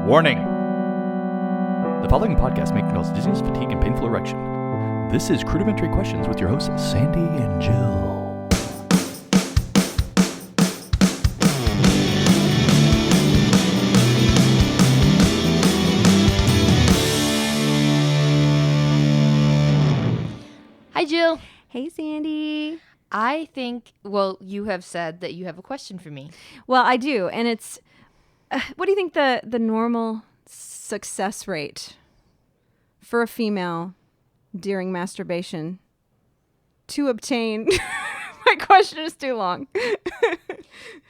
Warning! The following podcast may cause dizziness, fatigue, and painful erection. This is Crudimentary Questions with your hosts, Sandy and Jill. Hi, Jill. Hey, Sandy. I think, well, you have said that you have a question for me. Well, I do, and it's, what do you think the normal success rate for a female during masturbation to obtain? My question is too long.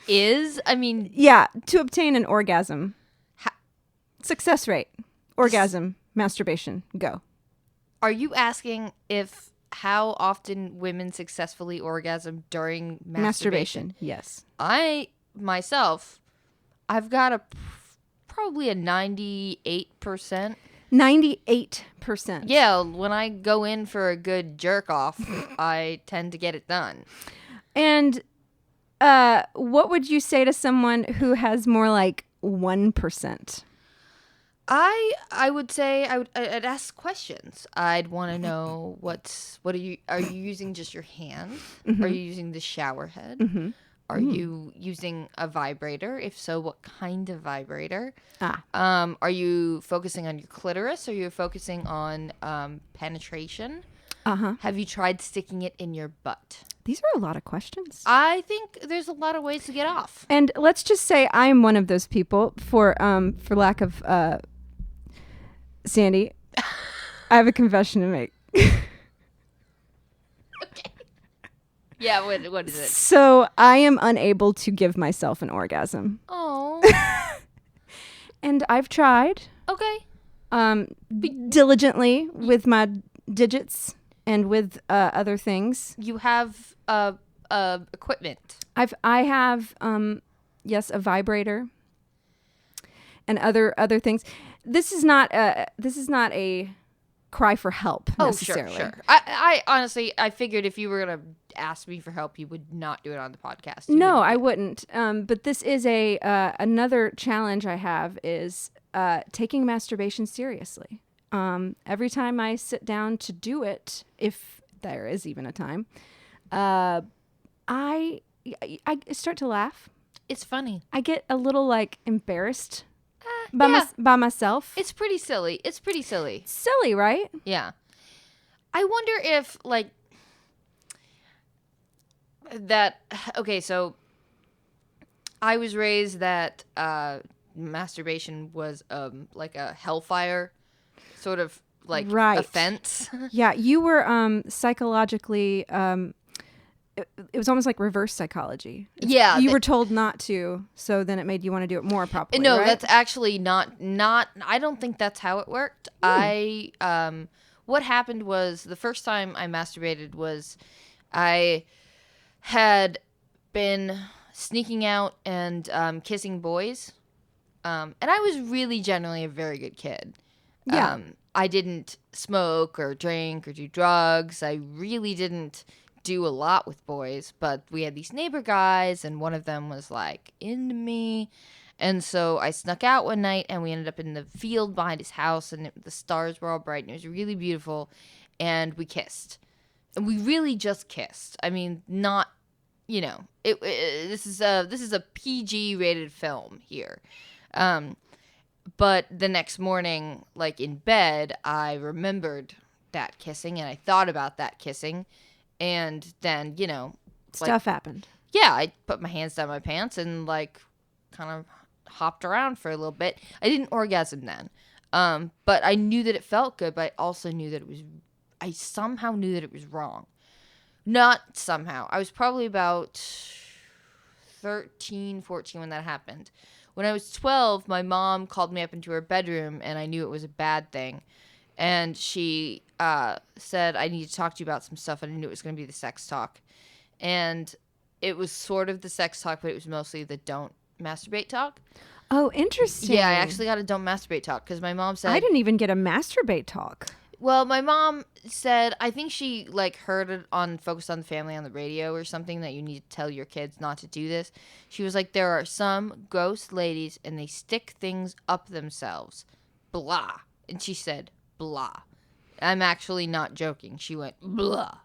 Yeah, to obtain an orgasm. Success rate, orgasm, masturbation, go. Are you asking how often women successfully orgasm during masturbation? Yes. I've got probably a 98%. 98%. Yeah, when I go in for a good jerk off, I tend to get it done. And what would you say to someone who has more like 1%? I would say I'd ask questions. I'd want to know what are you using just your hand? Mm-hmm. Are you using the shower head? Mm-hmm. Are you using a vibrator? If so, what kind of vibrator? Are you focusing on your clitoris? Or are you focusing on penetration? Uh-huh. Have you tried sticking it in your butt? These are a lot of questions. I think there's a lot of ways to get off. And let's just say I'm one of those people for lack of Sandy. I have a confession to make. Okay. Yeah, what is it? So I am unable to give myself an orgasm. Oh. And I've tried. Okay. Diligently with my digits and with other things. You have equipment. I have yes, a vibrator and other things. This is not a cry for help necessarily. Sure. I honestly, I figured if you were gonna ask me for help, you would not do it on the podcast. No, I wouldn't. But this is another challenge I have is taking masturbation seriously. Every time I sit down to do it, if there is even a time, I start to laugh. It's funny. I get a little like embarrassed by myself. It's pretty silly. Silly, right? Yeah. I wonder if like that. Okay, so I was raised that masturbation was like a hellfire sort of like offense. Yeah, you were psychologically. It was almost like reverse psychology. Yeah. You were told not to, so then it made you want to do it more properly. No, right? that's actually not I don't think that's how it worked. What happened was the first time I masturbated was I had been sneaking out and kissing boys. And I was really generally a very good kid. Yeah. I didn't smoke or drink or do drugs. I really didn't do a lot with boys, but we had these neighbor guys and one of them was like into me, and so I snuck out one night and we ended up in the field behind his house, and the stars were all bright and it was really beautiful, and we kissed, and we really just kissed. I mean, not, this is a PG rated film here, but the next morning, like in bed, I remembered that kissing and I thought about that kissing. And then, stuff happened. Yeah, I put my hands down my pants and, like, kind of hopped around for a little bit. I didn't orgasm then. But I knew that it felt good, but I also knew that I somehow knew that it was wrong. Not somehow. I was probably about 13, 14 when that happened. When I was 12, my mom called me up into her bedroom, and I knew it was a bad thing. And she said, I need to talk to you about some stuff. And I knew it was going to be the sex talk. And it was sort of the sex talk, but it was mostly the don't masturbate talk. Oh, interesting. Yeah, I actually got a don't masturbate talk because my mom said... I didn't even get a masturbate talk. Well, my mom said, I think she like heard it on Focus on the Family on the radio or something, that you need to tell your kids not to do this. She was like, there are some ghost ladies and they stick things up themselves. Blah. And she said, blah. I'm actually not joking. She went, blah.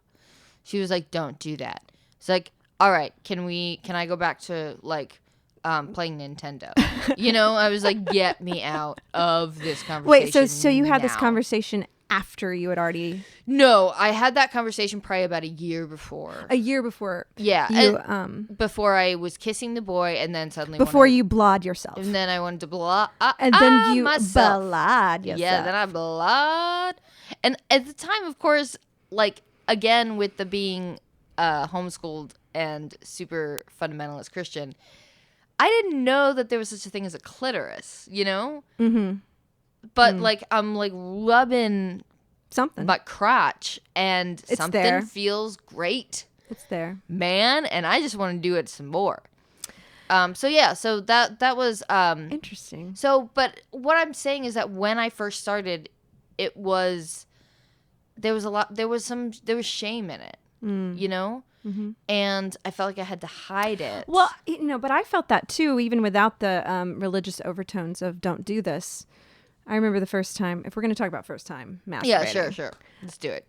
She was like, don't do that. It's like, all right, can I go back to like playing Nintendo? You know, I was like, get me out of this conversation. Wait, so you had this now. conversation after you had already... No, I had that conversation probably about a year before. A year before. Yeah. You, before I was kissing the boy and then suddenly... Before you blawed yourself. And then I wanted to blah... and then you myself. blawed yourself. Yeah, then I blawed. And at the time, of course, like, again, with the being homeschooled and super fundamentalist Christian, I didn't know that there was such a thing as a clitoris, you know? Mm-hmm. But, like, I'm, like, rubbing something. my crotch, and It's something there. feels great, It's there. man, and I just want to do it some more. So that was... Interesting. So, but what I'm saying is that when I first started, it was... There was shame in it, you know? Mm-hmm. And I felt like I had to hide it. Well, but I felt that too, even without the religious overtones of "don't do this." I remember the first time. If we're going to talk about first time masturbating, yeah, sure, let's do it.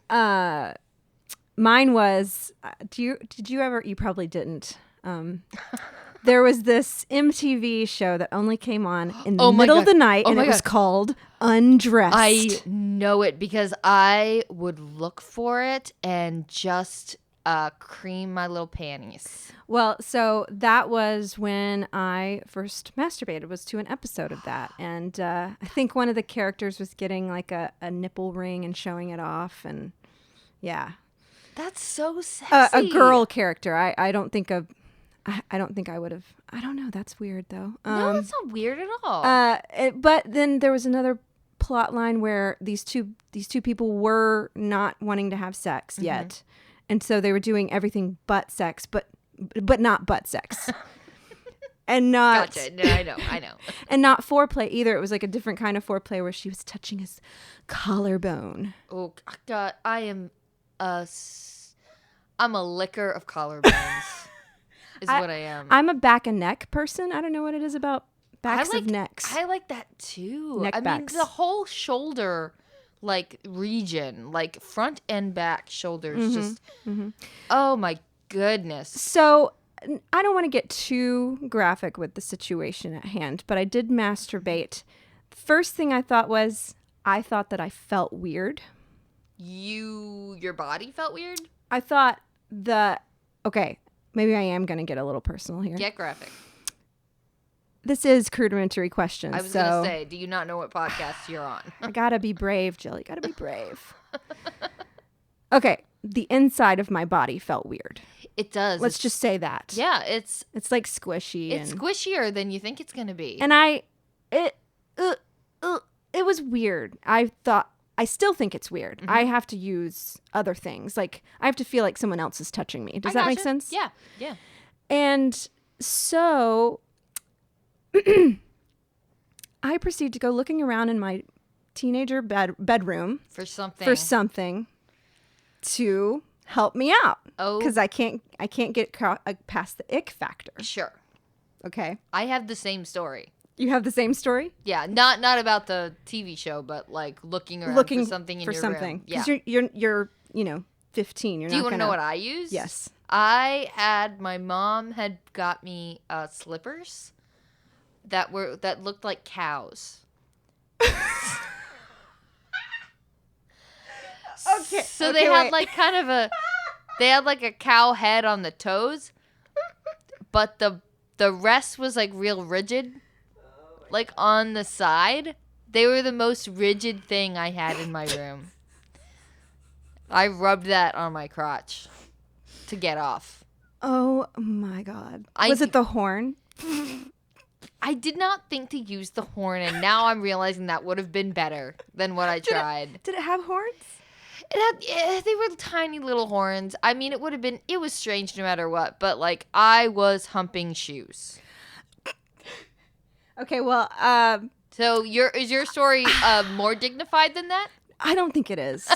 Mine was. Did you ever? You probably didn't. There was this MTV show that only came on in the middle of the night, and it was called Undressed. I know it because I would look for it and just cream my little panties. Well, so that was when I first masturbated, was to an episode of that. And I think one of the characters was getting like a nipple ring and showing it off. And yeah. That's so sexy. A girl character. I don't think I would have. I don't know. That's weird though. No, that's not weird at all. But then there was another plot line where these two people were not wanting to have sex yet. And so they were doing everything but sex, but not butt sex. And not... Gotcha. No, I know. And not foreplay either. It was like a different kind of foreplay where she was touching his collarbone. Oh, God. I'm a licker of collarbones is what I am. I'm a back and neck person. I don't know what it is about backs of necks. I like that too. Neck backs. Mean, the whole shoulder... like region, like front and back shoulders, just oh my goodness. So I don't want to get too graphic with the situation at hand, but I did masturbate. The first thing I thought that I felt weird. Your body felt weird? I thought okay, maybe I am going to get a little personal here. Get graphic. This is Crudimentary Questions. I was going to say, do you not know what podcast you're on? I gotta be brave, Jill. You gotta be brave. Okay, the inside of my body felt weird. It does. Let's just say that. Yeah, it's like squishy. It's squishier than you think it's going to be. And it was weird. I still think it's weird. I have to use other things. Like, I have to feel like someone else is touching me. Does that make sense? Yeah. And so... I proceed to go looking around in my teenager bedroom for something to help me out. Oh, because I can't get past the ick factor. Sure. Okay. I have the same story. You have the same story? Yeah, not about the TV show, but like looking for something in your room. Yeah. Because you're 15. You're Do you want to know what I use? Yes. My mom had got me slippers that looked like cows. Okay. So they had like they had like a cow head on the toes, but the rest was like real rigid, like on the side. They were the most rigid thing I had in my room. I rubbed that on my crotch to get off. Oh my God. Was it the horn? I did not think to use the horn, and now I'm realizing that would have been better than what I tried. Did it have horns? They were tiny little horns. I mean, it was strange no matter what, but like I was humping shoes. Okay, well, so is your story more dignified than that? I don't think it is.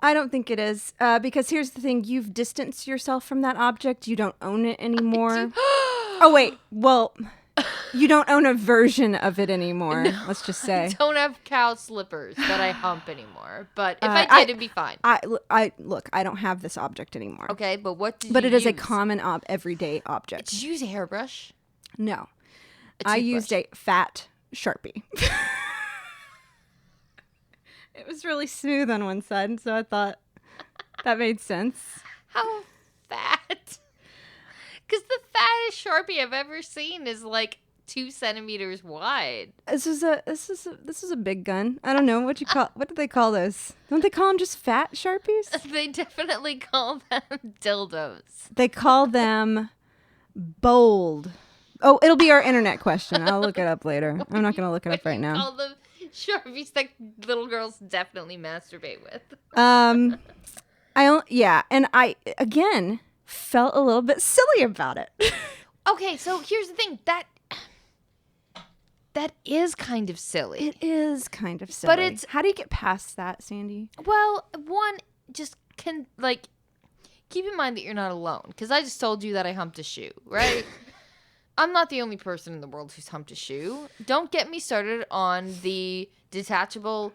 I don't think it is. Because here's the thing. You've distanced yourself from that object. You don't own it anymore. Oh, wait. Well, you don't own a version of it anymore. No, let's just say. I don't have cow slippers that I hump anymore. But if I did, it'd be fine. Look, I don't have this object anymore. Okay, but what did you But it use? is a common everyday object. Did you use a hairbrush? No. A I used a fat Sharpie. It was really smooth on one side, so I thought that made sense. How fat? Because the fattest Sharpie I've ever seen is like 2 centimeters wide. This is a big gun. I don't know what do they call those? Don't they call them just fat Sharpies? They definitely call them dildos. They call them bold. Oh, it'll be our internet question. I'll look it up later. I'm not going to look it up right now. Call them Sharpies that little girls definitely masturbate with. And I again felt a little bit silly about it. Okay, so here's the thing. That is kind of silly. It is kind of silly. But how do you get past that, Sandy? Well, one, just keep in mind that you're not alone. Because I just told you that I humped a shoe, right? I'm not the only person in the world who's humped a shoe. Don't get me started on the detachable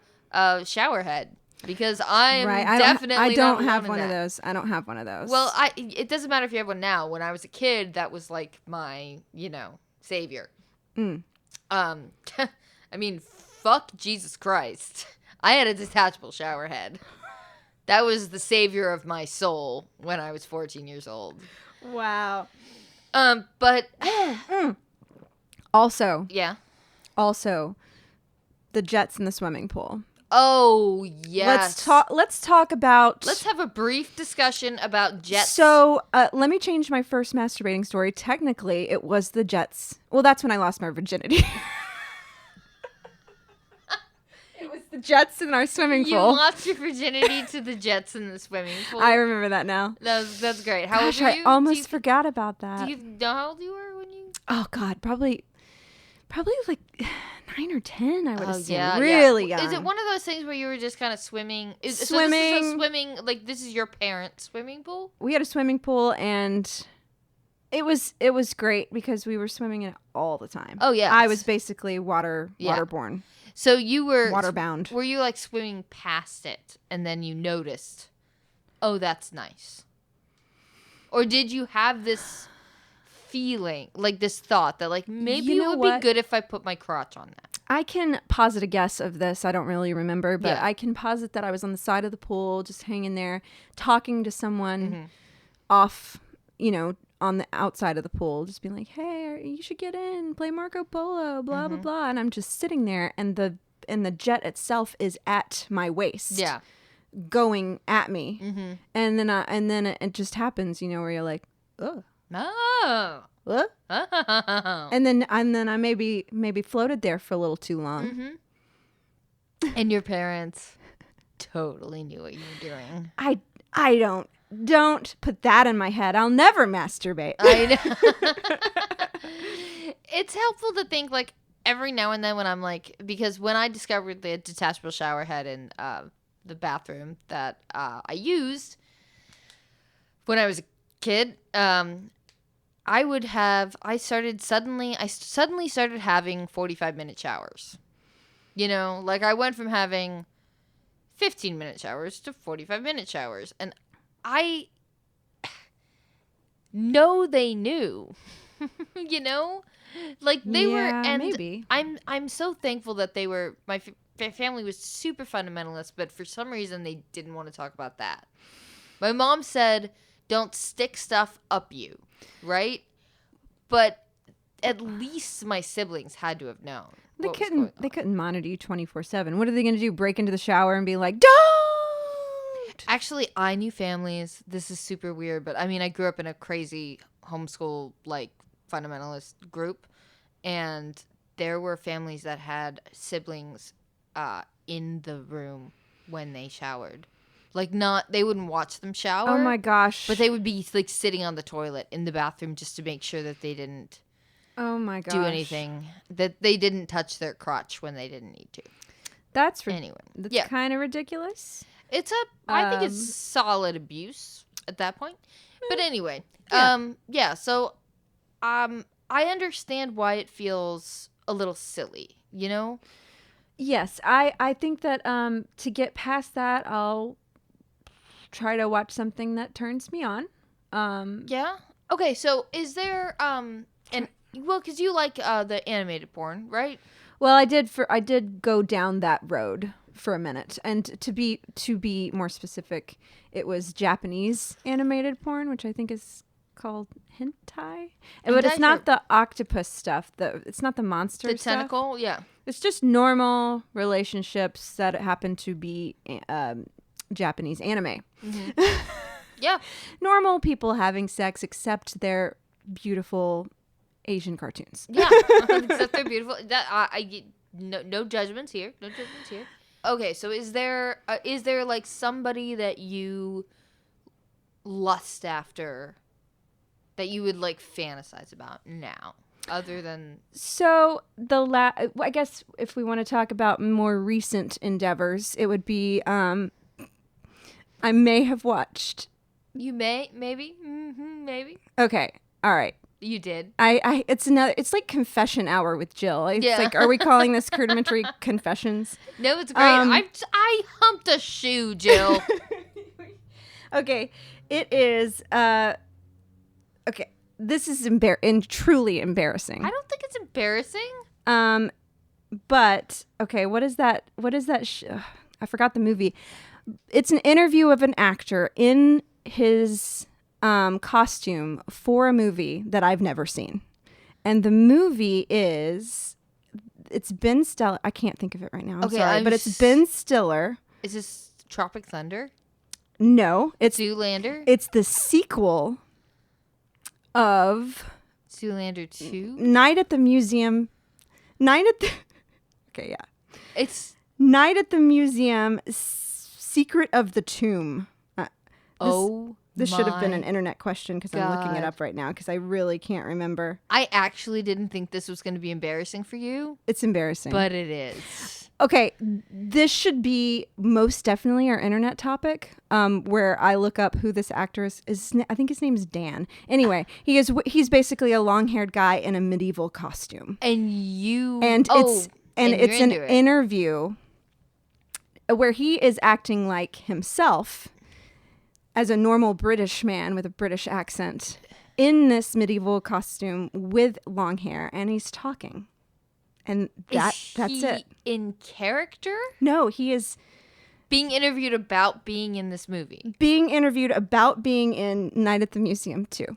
shower head. Because I'm definitely I don't not have one one of of that. those. I don't have one of those. Well, it doesn't matter if you have one now. When I was a kid, that was like my, savior. I mean, fuck Jesus Christ. I had a detachable shower head. That was the savior of my soul when I was 14 years old. Wow. But Also, the jets in the swimming pool. Oh, yes. Let's talk about. Let's have a brief discussion about jets. So, let me change my first masturbating story. Technically, it was the jets. Well, that's when I lost my virginity. It was the jets in our swimming pool. You lost your virginity to the jets in the swimming pool. I remember that now. That's great. How Gosh, old were you? I almost forgot about that. Do you know how old you were when you? Oh God, probably like 9 or 10. I would assume. Yeah, really young. young. Is it one of those things where you were just kind of swimming? Swimming. So swimming, like this is your parents' swimming pool? We had a swimming pool, and it was great because we were swimming in it all the time. Oh yeah, I was basically waterborne. So you were waterbound. Were you like swimming past it, and then you noticed, oh, that's nice? Or did you have this feeling, like this thought that like maybe it would be good if I put my crotch on that? I can posit a guess of this. I don't really remember, but I can posit that I was on the side of the pool, just hanging there, talking to someone off, on the outside of the pool, just being like, hey, you should get in, play Marco Polo, blah, blah, blah. And I'm just sitting there, and the jet itself is at my waist. Yeah. Going at me. And then it just happens, where you're like, oh. Oh. What? Oh. And then I maybe floated there for a little too long. And your parents totally knew what you were doing. I don't put that in my head. I'll never masturbate. I know. It's helpful to think like every now and then when I'm like, because when I discovered the detachable shower head in the bathroom that I used when I was a kid, I suddenly started having 45-minute showers. Like I went from having 15-minute showers to 45-minute showers. And I know they knew, like they were, and maybe. I'm so thankful that they were, my family was super fundamentalist, but for some reason they didn't want to talk about that. My mom said, don't stick stuff up you, right? But at least my siblings had to have known. They couldn't monitor you 24/7. What are they going to do? Break into the shower and be like, don't! Actually, I knew families. This is super weird, but I mean, I grew up in a crazy homeschool, like, fundamentalist group, and there were families that had siblings in the room when they showered. Like, they wouldn't watch them shower. Oh my gosh. But they would be, like, sitting on the toilet in the bathroom just to make sure that they didn't do anything, that they didn't touch their crotch when they didn't need to. That's Anyway, that's yeah. kind of ridiculous. I think it's solid abuse at that point. But anyway, Yeah. so I understand why it feels a little silly, you know? Yes, I think that to get past that, I'll try to watch something that turns me on. Yeah. Okay, so is there cuz you like the animated porn, right? Well, I did go down that road for a minute, and to be more specific, it was Japanese animated porn, which I think is called hentai. But it's not the octopus stuff. It's not the monster The stuff. tentacle, yeah. It's just normal relationships that happen to be Japanese anime. Mm-hmm. Yeah. Normal people having sex, except they're beautiful Asian cartoons. Yeah, except they're beautiful. No judgments here. No judgments here. Okay, so is there like somebody that you lust after, that you would like fantasize about now, other than? So I guess if we want to talk about more recent endeavors, it would be I may have watched. You may, maybe, maybe. Okay, all right. You did. It's like confession hour with Jill. It's like, are we calling this Crudimentary Confessions? No, it's great. I humped a shoe, Jill. Okay, it is. Okay, this is truly embarrassing. I don't think it's embarrassing. But okay, what is that? I forgot the movie. It's an interview of an actor in his costume for a movie that I've never seen, and the movie it's Ben Stiller. I can't think of it right now. I'm sorry, but it's Ben Stiller. Is this Tropic Thunder? No, it's Zoolander. It's the sequel of Zoolander 2. Night at the Museum. Okay, yeah. It's Night at the Museum. Secret of the Tomb. This should have been an internet question because I'm looking it up right now because I really can't remember. I actually didn't think this was going to be embarrassing for you. It's embarrassing. But it is. Okay, this should be most definitely our internet topic where I look up who this actor is. I think his name is Dan. Anyway, he's basically a long-haired guy in a medieval costume. And it's an interview where he is acting like himself as a normal British man with a British accent in this medieval costume with long hair, and he's talking. And that's it. In character? No, he is being interviewed about being in this movie. Being interviewed about being in Night at the Museum too.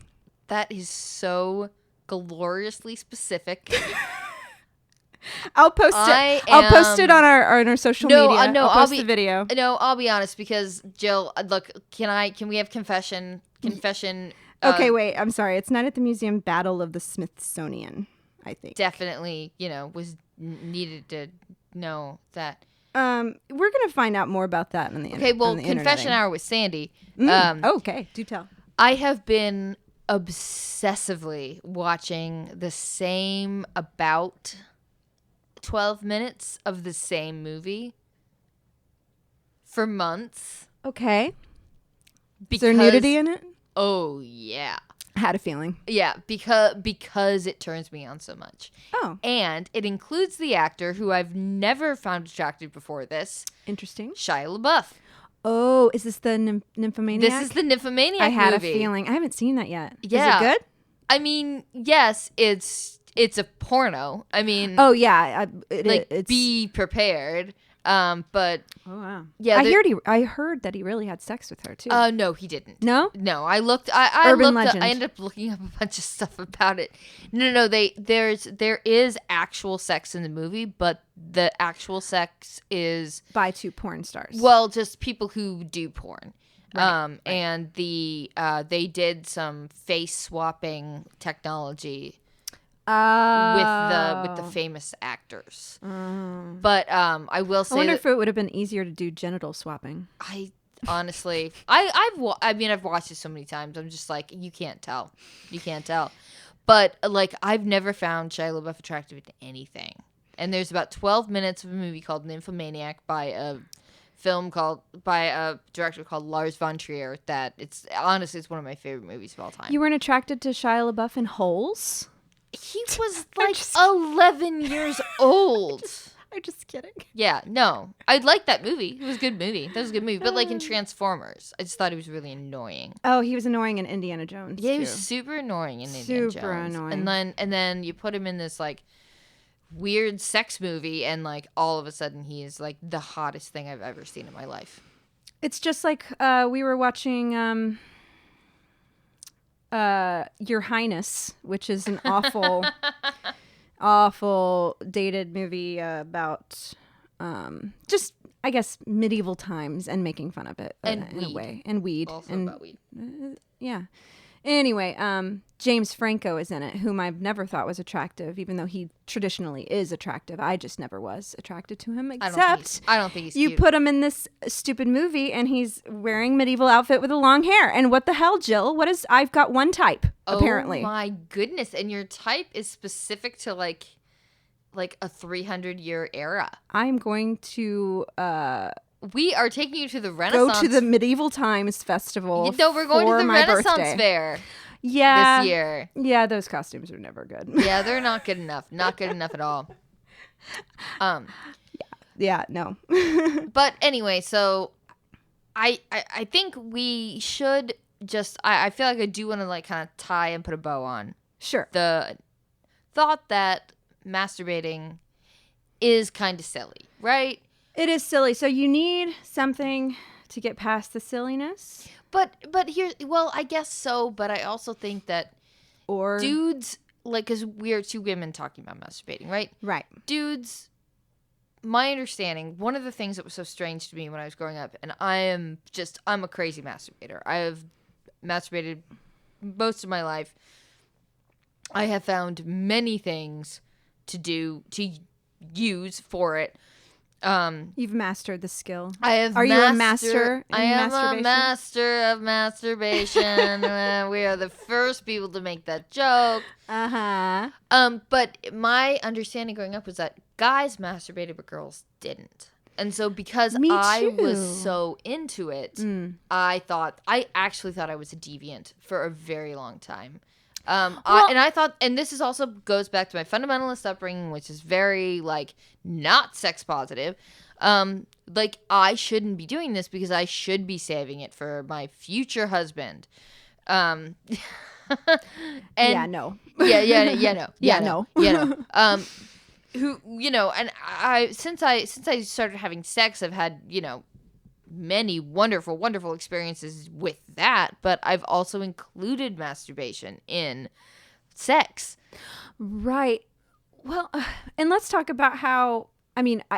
That is so gloriously specific. I'll post it. I'll post it on our social media. No, I'll post the video. No, I'll be honest because Jill, look, can we have confession? Okay, wait. I'm sorry. It's Night at the Museum: Battle of the Smithsonian. I think definitely, was needed to know that. We're gonna find out more about that on the Okay, well, confession hour with Sandy. Okay, do tell. I have been obsessively watching the same about 12 minutes of the same movie for months. Okay. Is there nudity in it? Oh, yeah. I had a feeling. Yeah, because it turns me on so much. Oh. And it includes the actor who I've never found attractive before this. Interesting. Shia LaBeouf. Oh, is this the Nymphomaniac? This is the Nymphomaniac I had movie. a feeling. I haven't seen that yet. Yeah. Is it good? I mean, yes, it's a porno. I mean, oh yeah, it's be prepared. But oh wow, yeah, I heard that he really had sex with her too. No, he didn't. No, I looked. I Urban looked. legend. I ended up looking up a bunch of stuff about it. No. There is actual sex in the movie, but the actual sex is by two porn stars. Well, just people who do porn. Right. And they did some face swapping technology with the famous actors. But I will say, I wonder if it would have been easier to do genital swapping. I honestly, I've watched it so many times. I'm just like, you can't tell. But like, I've never found Shia LaBeouf attractive to anything. And there's about 12 minutes of a movie called Nymphomaniac by a director called Lars von Trier that it's one of my favorite movies of all time. You weren't attracted to Shia LaBeouf in Holes? He was like 11 years old. I'm just kidding. Yeah, no. I liked that movie. It was a good movie. That was a good movie. But like in Transformers, I just thought he was really annoying. Oh, he was annoying in Indiana Jones. Yeah, he too. was super annoying in Indiana Jones. Super annoying. And then you put him in this like weird sex movie and like all of a sudden he is like the hottest thing I've ever seen in my life. It's just like we were watching Your Highness, which is an awful dated movie about just I guess medieval times and making fun of it And in weed. a way, and weed Also and about weed. yeah. Anyway, James Franco is in it, whom I've never thought was attractive, even though he traditionally is attractive. I just never was attracted to him, except I don't think he's you cute. put him in this stupid movie and he's wearing medieval outfit with the long hair. And what the hell, Jill? I've got one type, apparently. Oh my goodness. And your type is specific to like a 300-year era. I'm going to We are taking you to the Renaissance. go to the Medieval Times Festival. No, we're going for to the my Renaissance birthday. Fair Yeah. this year. Yeah, those costumes are never good. Yeah, they're not good enough. Not good enough at all. Yeah, no. But anyway, so I think we should just I feel like I do want to like kind of tie and put a bow on Sure. the thought that masturbating is kind of silly, right? It is silly. So you need something to get past the silliness? But I guess so, but I also think that Or dudes, like, because we are two women talking about masturbating, right? right. Dudes, my understanding, one of the things that was so strange to me when I was growing up, and I'm a crazy masturbator. I have masturbated most of my life. I have found many things to use for it. You've mastered the skill. I have. Are you a master in I am masturbation? a master of masturbation. We are the first people to make that joke. But my understanding growing up was that guys masturbated, but girls didn't. And so because Me I was too. so into it, I actually thought I was a deviant for a very long time. I thought, and this is also goes back to my fundamentalist upbringing, which is very like not sex positive. Like I shouldn't be doing this because I should be saving it for my future husband. And Yeah, no. no. Who, and I since I started having sex, I've had, many wonderful, wonderful experiences with that, but I've also included masturbation in sex. Right. Well, and let's talk about how,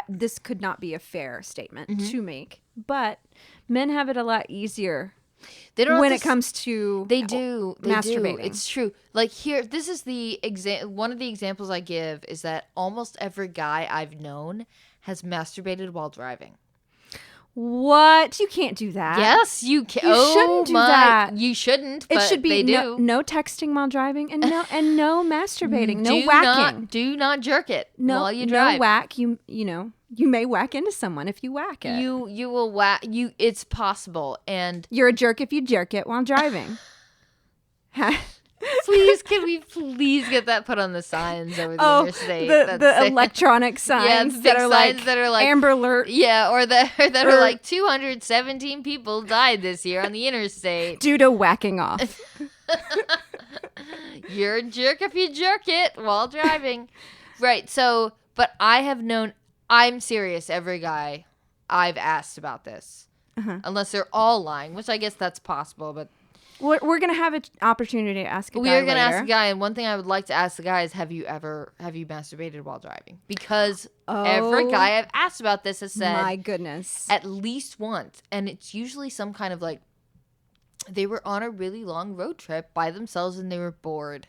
this could not be a fair statement to make, but men have it a lot easier They don't when have it to comes to They do. masturbating. It's true. Like here, this is the one of the examples I give is that almost every guy I've known has masturbated while driving. What? You can't do that. Yes, you can. You shouldn't do that. You shouldn't. It But should be they do. no texting while driving and no masturbating, no whacking. Do not jerk it No, while you drive. no whack. You may whack into someone if you whack it. You will whack. It's possible. And You're a jerk if you jerk it while driving. please, can we please get that put on the signs over the interstate? the electronic signs the that big are signs like that are like Amber Alert. Yeah, or that are like 217 people died this year on the interstate. Due to whacking off. You're a jerk if you jerk it while driving. Right. So, but I have known, I'm serious, every guy I've asked about this. Unless they're all lying, which I guess that's possible, but We're going to have an opportunity to ask a guy we are going to later. ask a guy, and one thing I would like to ask the guy is, have you masturbated while driving? Because every guy I've asked about this has said, My goodness. at least once, and it's usually some kind of like, they were on a really long road trip by themselves and they were bored.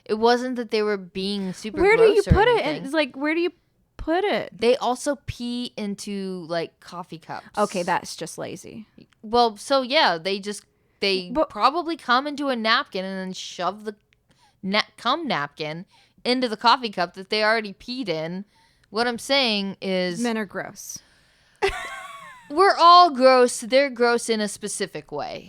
It wasn't that they were being super Where do you gross or put it? anything. It's like, where do you put it? They also pee into like coffee cups. Okay, that's just lazy. Well, so yeah, they But- probably come into a napkin and then shove the cum napkin into the coffee cup that they already peed in What I'm saying is Men are gross. we're all gross. They're gross in a specific way.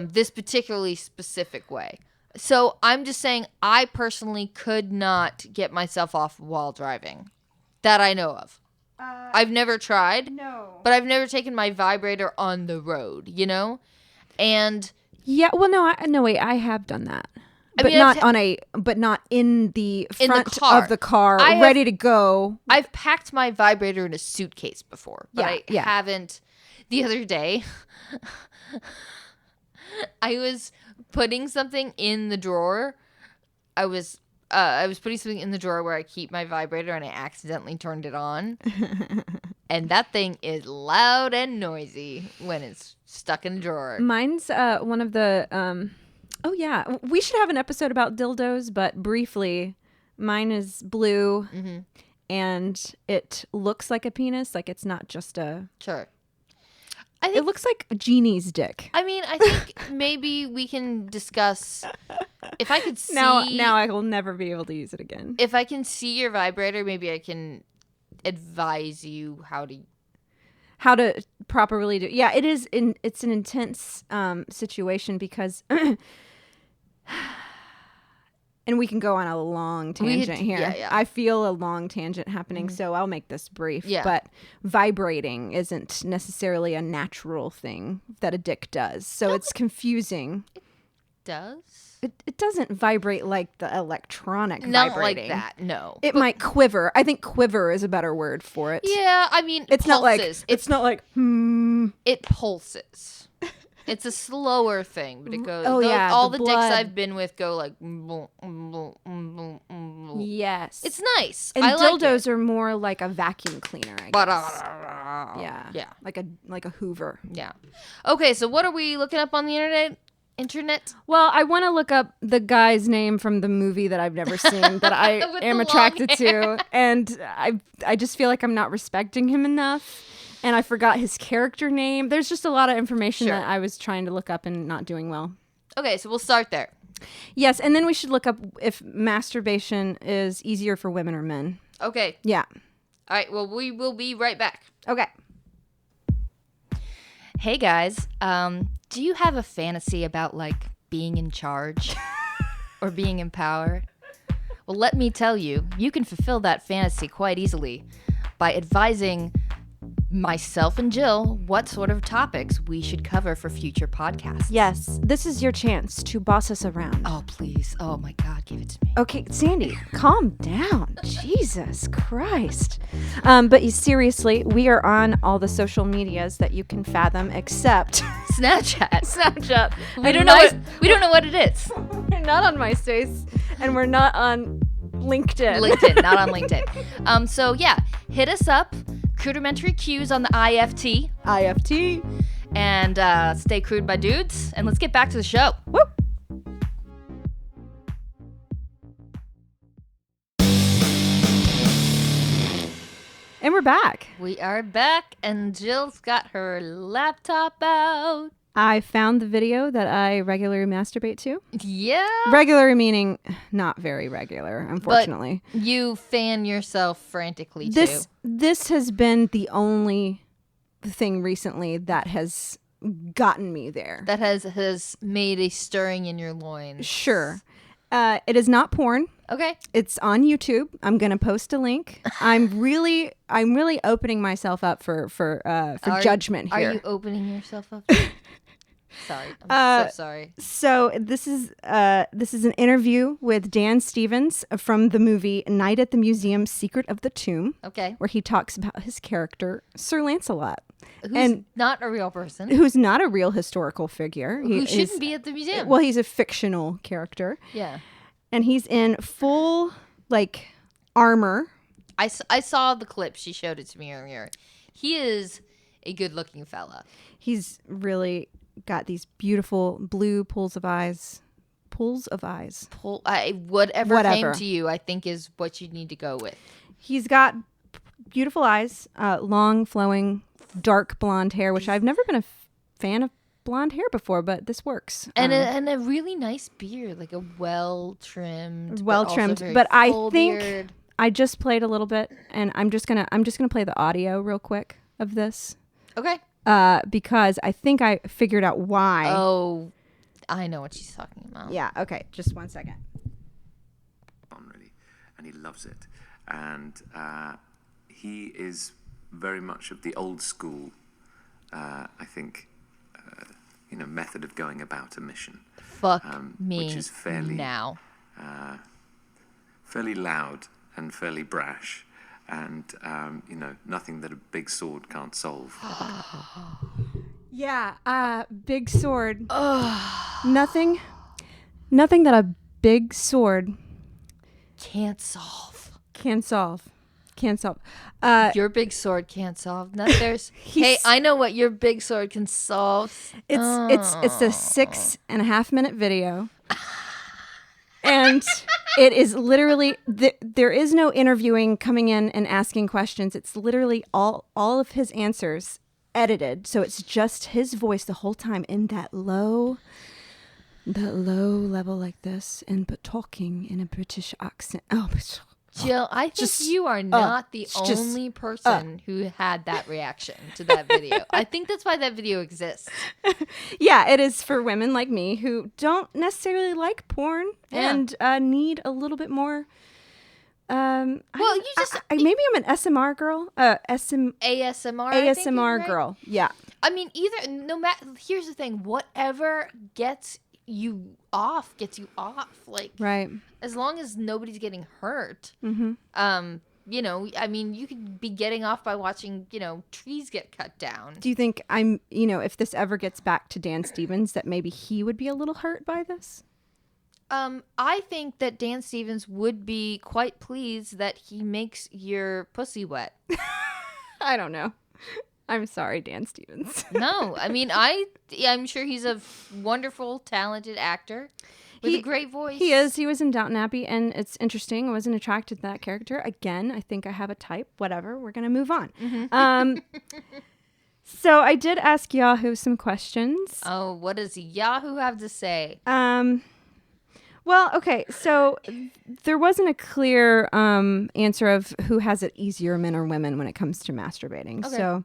This particularly specific way. So I'm just saying I personally could not get myself off while driving. That I know of. I've never tried. No. But I've never taken my vibrator on the road, you know? And Yeah, well, no, wait, I have done that. I But mean, not in the In the front car. of the car, I have- ready to go. I've packed my vibrator in a suitcase before, but I Yeah. haven't. The other day, I was putting something in the drawer. I was putting something in the drawer where I keep my vibrator, and I accidentally turned it on. And that thing is loud and noisy when it's stuck in the drawer. Mine's one of the oh yeah, we should have an episode about dildos, but briefly, mine is blue and it looks like a penis, like it's not just a Sure. it looks like a genie's dick. I mean, I think maybe we can discuss if I could see. Now I will never be able to use it again. If I can see your vibrator, maybe I can advise you How to properly do. Yeah, it's an intense situation because and we can go on a long tangent here. Yeah. I feel a long tangent happening, so I'll make this brief. Yeah. But vibrating isn't necessarily a natural thing that a dick does. So it's confusing. does. It doesn't vibrate like the electronic Not vibrating. like that, no. It might quiver. I think quiver is a better word for it. Yeah, I mean, It's pulses. not like it's not like It pulses. It's a slower thing, but it goes. Oh, yeah, all the the dicks blood. I've been with go like. yes. It's nice. And I like dildos are more like a vacuum cleaner, I guess. Yeah. Yeah. Like a Hoover. Yeah. Okay, so what are we looking up on the internet? Well, I want to look up the guy's name from the movie that I've never seen that I With am the attracted long hair. to, and I just feel like I'm not respecting him enough, and I forgot his character name. There's just a lot of information Sure. that I was trying to look up and not doing well. Okay, so we'll start there. Yes, and then we should look up if masturbation is easier for women or men. Okay. Yeah. All right, well, we will be right back. Okay. Hey guys, do you have a fantasy about like being in charge or being in power? Well, let me tell you, you can fulfill that fantasy quite easily by advising myself and Jill what sort of topics we should cover for future podcasts. Yes, this is your chance to boss us around. Oh, please. Oh my God, give it to me. Okay, Sandy, calm down. Jesus Christ. But seriously, we are on all the social medias that you can fathom, except Snapchat. Snapchat. We don't know what it is. We're not on MySpace, and we're not on LinkedIn. LinkedIn, not on LinkedIn. So yeah, hit us up. Crudimentary Cues on the IFT. IFT. And stay crude by dudes. And let's get back to the show. Woo. And we're back. We are back, and Jill's got her laptop out. I found the video that I regularly masturbate to. Yeah. Regular meaning not very regular, unfortunately. But you fan yourself frantically too. This has been the only thing recently that has gotten me there. That has made a stirring in your loins. Sure. It is not porn. Okay. It's on YouTube. I'm gonna post a link. I'm really opening myself up for judgment here. Are you opening yourself up? Sorry. I'm so sorry. So this is an interview with Dan Stevens from the movie Night at the Museum: Secret of the Tomb. Okay. Where he talks about his character Sir Lancelot, Who's not a real person. who's not a real historical figure. Who shouldn't be at the museum. Well, he's a fictional character. Yeah. And he's in full armor. I saw the clip. She showed it to me earlier. He is a good-looking fella. He's really got these beautiful blue pools of eyes. Whatever came to you, I think is what you need to go with. He's got beautiful eyes, long, flowing, dark blonde hair, which I've never been a fan of blonde hair before, but this works. And a really nice beard, like a well-trimmed. But I think I just played a little bit, and I'm just gonna play the audio real quick of this. Okay. Because I think I figured out why. Oh, I know what she's talking about. Yeah. Okay. Just 1 second. Really, and he loves it, and he is very much of the old school. I think, method of going about a mission. Fuck me which is fairly now. Fairly loud and fairly brash, and nothing that a big sword can't solve. Yeah, big sword. Nothing that a big sword Can't solve. can solve. Your big sword can't solve. Hey, I know what your big sword can solve. It's a 6.5 minute video. And it is literally, there is no interviewing, coming in and asking questions. It's literally all of his answers edited. So it's just his voice the whole time in that low level like this, but talking in a British accent. Oh, Jill, I think you are not the only person who had that reaction to that video. I think that's why that video exists. Yeah, it is for women like me who don't necessarily like porn and need a little bit more. Maybe I'm an SMR girl. ASMR right? girl. Yeah. I mean, no matter. Here's the thing: whatever gets you off. Like, right. As long as nobody's getting hurt. Mm-hmm. I mean, you could be getting off by watching, trees get cut down. Do you think if this ever gets back to Dan Stevens, that maybe he would be a little hurt by this? I think that Dan Stevens would be quite pleased that he makes your pussy wet. I don't know. I'm sorry, Dan Stevens. No, I mean, I'm sure he's a wonderful, talented actor with a great voice. He is. He was in Downton Abbey, and it's interesting. I wasn't attracted to that character. Again, I think I have a type. Whatever. We're going to move on. Mm-hmm. So I did ask Yahoo some questions. Oh, what does Yahoo have to say? Well, okay, so there wasn't a clear answer of who has it easier, men or women, when it comes to masturbating. Okay. So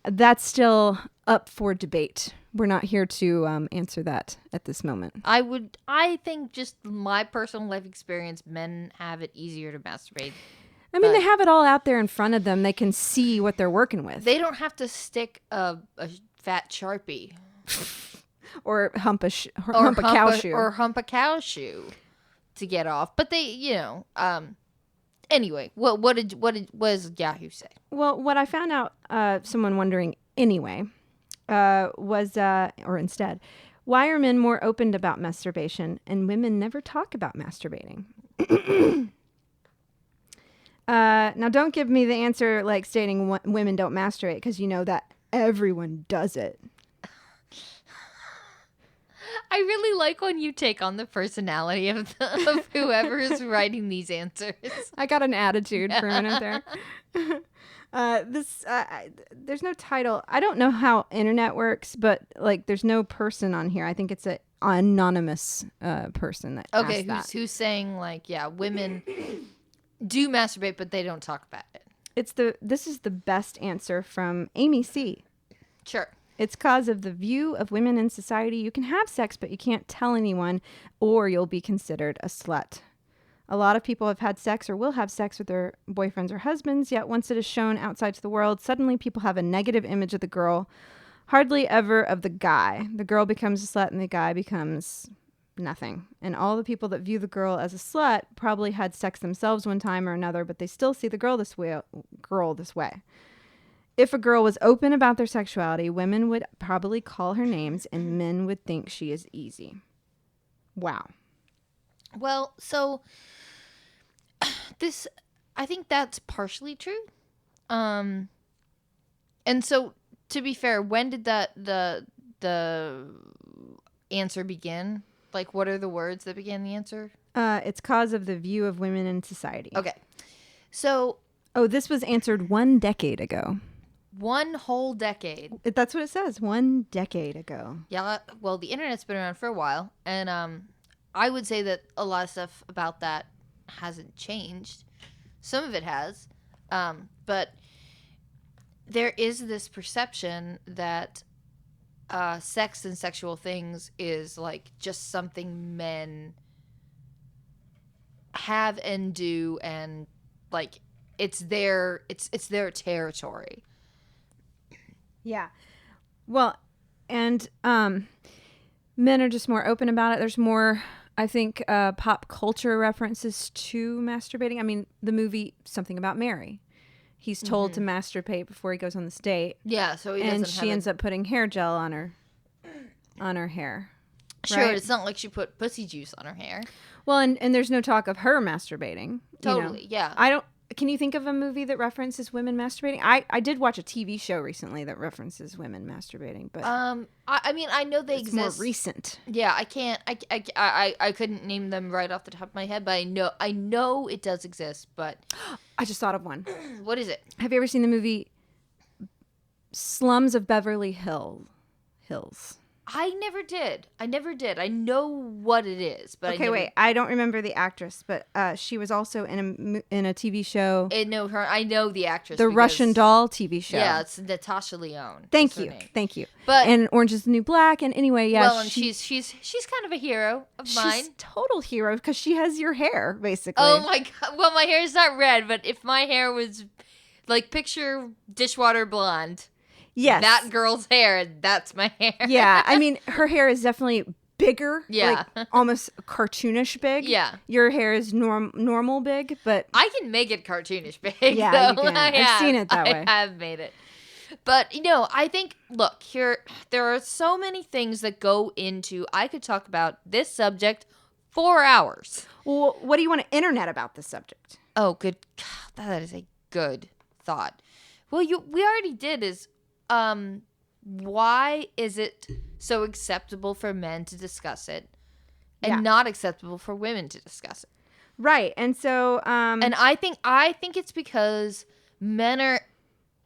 that's still up for debate. We're not here to answer that at this moment. I think just my personal life experience, men have it easier to masturbate. I mean, they have it all out there in front of them. They can see what they're working with. They don't have to stick a fat Sharpie. Or hump a cow shoe. Or hump a cow shoe to get off. But they, anyway, what does Yahoo say? Well, what I found out, someone wondering anyway, was, or instead, why are men more open about masturbation and women never talk about masturbating? Now, don't give me the answer like stating women don't masturbate, because you know that everyone does it. I really like when you take on the personality of whoever is writing these answers. I got an attitude for a minute there. There's no title. I don't know how internet works, but like, there's no person on here. I think it's an anonymous person that asked that. Who's saying like, yeah, women do masturbate, but they don't talk about it. This is the best answer from Amy C. Sure. It's cause of the view of women in society. You can have sex, but you can't tell anyone, or you'll be considered a slut. A lot of people have had sex or will have sex with their boyfriends or husbands, yet once it is shown outside to the world, suddenly people have a negative image of the girl, hardly ever of the guy. The girl becomes a slut and the guy becomes nothing. And all the people that view the girl as a slut probably had sex themselves one time or another, but they still see the girl this way. If a girl was open about their sexuality, women would probably call her names and men would think she is easy. Wow. Well, so I think that's partially true. And so to be fair, when did the answer begin? Like, what are the words that began the answer? It's cause of the view of women in society. Okay. So. Oh, this was answered 1 decade ago. 1 whole decade. That's what it says. 1 decade ago. Yeah. Well, the internet's been around for a while, and I would say that a lot of stuff about that hasn't changed. Some of it has. But there is this perception that sex and sexual things is like just something men have and do, and like it's their territory. Yeah. Well, and men are just more open about it. There's more, I think, pop culture references to masturbating. I mean, the movie Something About Mary. He's told to masturbate before he goes on this date. Yeah, so he And doesn't she have ends up putting hair gel on her hair. Sure, right? it's not like she put pussy juice on her hair. Well, and there's no talk of her masturbating. Totally, yeah. Can you think of a movie that references women masturbating? I did watch a TV show recently that references women masturbating, but I mean, I know they it's exist. more recent. Yeah, I can't. I couldn't name them right off the top of my head, but I know it does exist. But I just thought of one. what is it? Have you ever seen the movie Slums of Beverly Hills? I never did. I know what it is, but Okay, wait. I don't remember the actress, but she was also in a TV show. I know the actress. The Russian Doll TV show. Yeah, it's Natasha Lyonne. Thank That's her you. name. Thank you. But and Orange is the New Black. And anyway, yeah. well, and she's kind of a hero of mine. She's a total hero because she has your hair, basically. Oh my god. Well, my hair is not red, but if my hair was like picture dishwater blonde. Yes. That girl's hair, that's my hair. Yeah. I mean, her hair is definitely bigger. Yeah. Like almost cartoonish big. Yeah. Your hair is normal big, but I can make it cartoonish big. yeah, though. you can. I've seen it that way. I have made it. But, I think, look, there are so many things that go into, I could talk about this subject 4 hours. Well, what do you want to internet about this subject? Oh, good. God, that is a good thought. Well, we already did is, why is it so acceptable for men to discuss it and not acceptable for women to discuss it? Right. And so, and I think it's because men are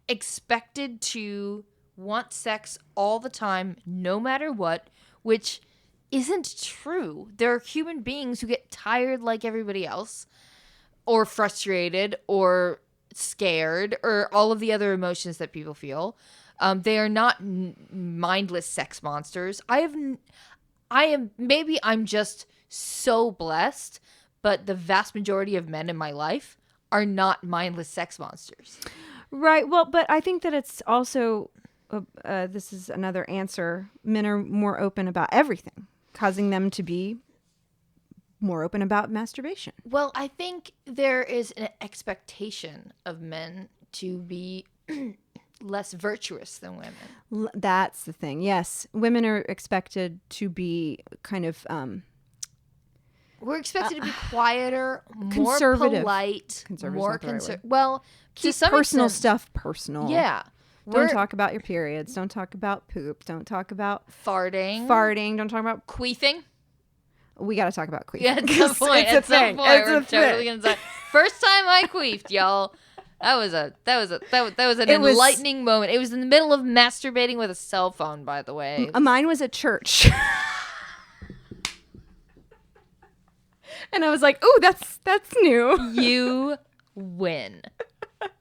expected to want sex all the time, no matter what, which isn't true. There are human beings who get tired like everybody else, or frustrated, or scared, or all of the other emotions that people feel. They are not mindless sex monsters. Maybe I'm just so blessed, but the vast majority of men in my life are not mindless sex monsters. Right. Well, but I think that it's also, this is another answer. Men are more open about everything, causing them to be more open about masturbation. Well, I think there is an expectation of men to be less virtuous than women. That's the thing. Yes. Women are expected to be kind of we're expected to be quieter, more conservative. polite, more conservative. Well, keep to some personal extent, stuff personal. Yeah. Don't talk about your periods. Don't talk about poop. Don't talk about farting. Don't talk about queefing. We got to talk about queefing. Yeah, at some point. It's a thing. We're totally gonna say. First time I queefed, y'all. That was an enlightening moment. It was in the middle of masturbating with a cell phone, by the way. Mine was at church. And I was like, "Ooh, that's new." You win.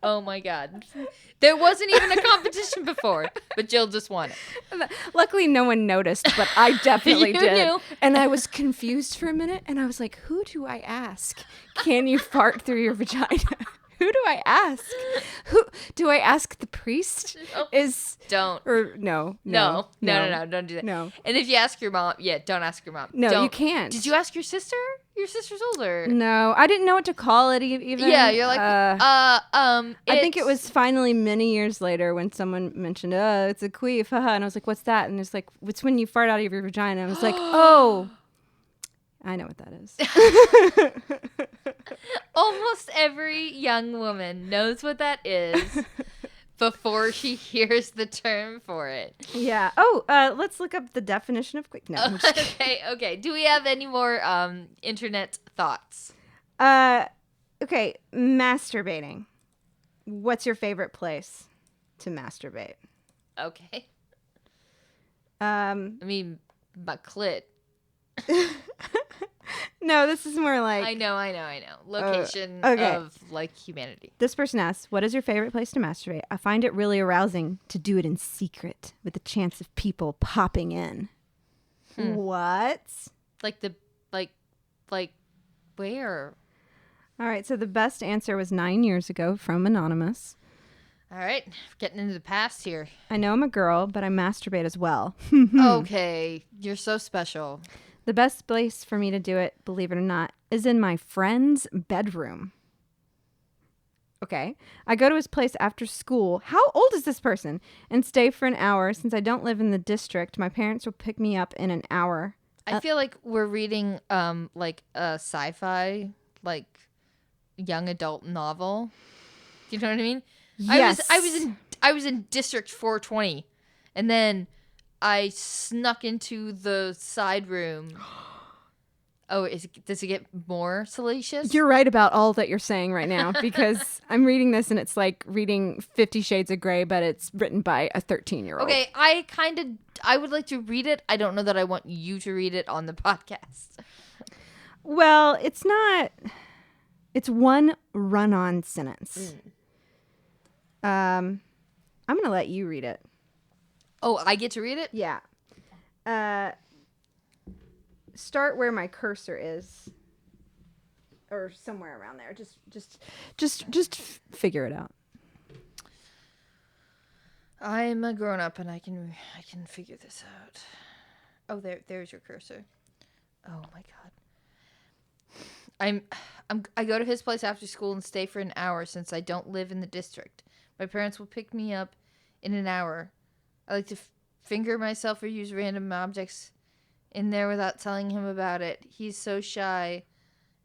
Oh my god. There wasn't even a competition before, but Jill just won it. Luckily no one noticed, but I definitely You did. knew. And I was confused for a minute and I was like, "Who do I ask? Can you fart through your vagina?" Who do I ask? Who do I ask? The priest? No. Don't. Or no, Don't do that. No. And if you ask your mom, don't ask your mom. No, Don't. you can't. Did you ask your sister? Your sister's older. No, I didn't know what to call it even. Yeah, you're like, I think it was finally many years later when someone mentioned, "Oh, it's a queef," haha, and I was like, "What's that?" And it's like, "It's when you fart out of your vagina." I was like, "Oh, I know what that is." Almost every young woman knows what that is before she hears the term for it. Yeah. Oh, let's look up the definition of queef. No. I'm just kidding. Okay. Do we have any more internet thoughts? Okay, masturbating. What's your favorite place to masturbate? Okay. I I mean, my clit. No, this is more like I know. Location okay. of like humanity. This person asks, what is your favorite place to masturbate? I find it really arousing to do it in secret with the chance of people popping in. What? Like where? All right, so the best answer was 9 years ago from Anonymous. All right, getting into the past here. I know I'm a girl, but I masturbate as well. Okay, you're so special. The best place for me to do it, believe it or not, is in my friend's bedroom. Okay. I go to his place after school. How old is this person? And stay for an hour. Since I don't live in the district, my parents will pick me up in an hour. I feel like we're reading like a sci-fi, like young adult novel. Do you know what I mean? Yes. I was in District 420, and then I snuck into the side room. Oh, does it get more salacious? You're right about all that you're saying right now, because I'm reading this and it's like reading 50 Shades of Grey, but it's written by a 13-year-old. Okay, I would like to read it. I don't know that I want you to read it on the podcast. Well, it's not. It's one run-on sentence. I'm going to let you read it. Oh, I get to read it? Yeah. Start where my cursor is, or somewhere around there. Just figure it out. I'm a grown-up and I can figure this out. Oh, there's your cursor. Oh my god. I go to his place after school and stay for an hour since I don't live in the district. My parents will pick me up in an hour. I like to finger myself or use random objects in there without telling him about it. He's so shy,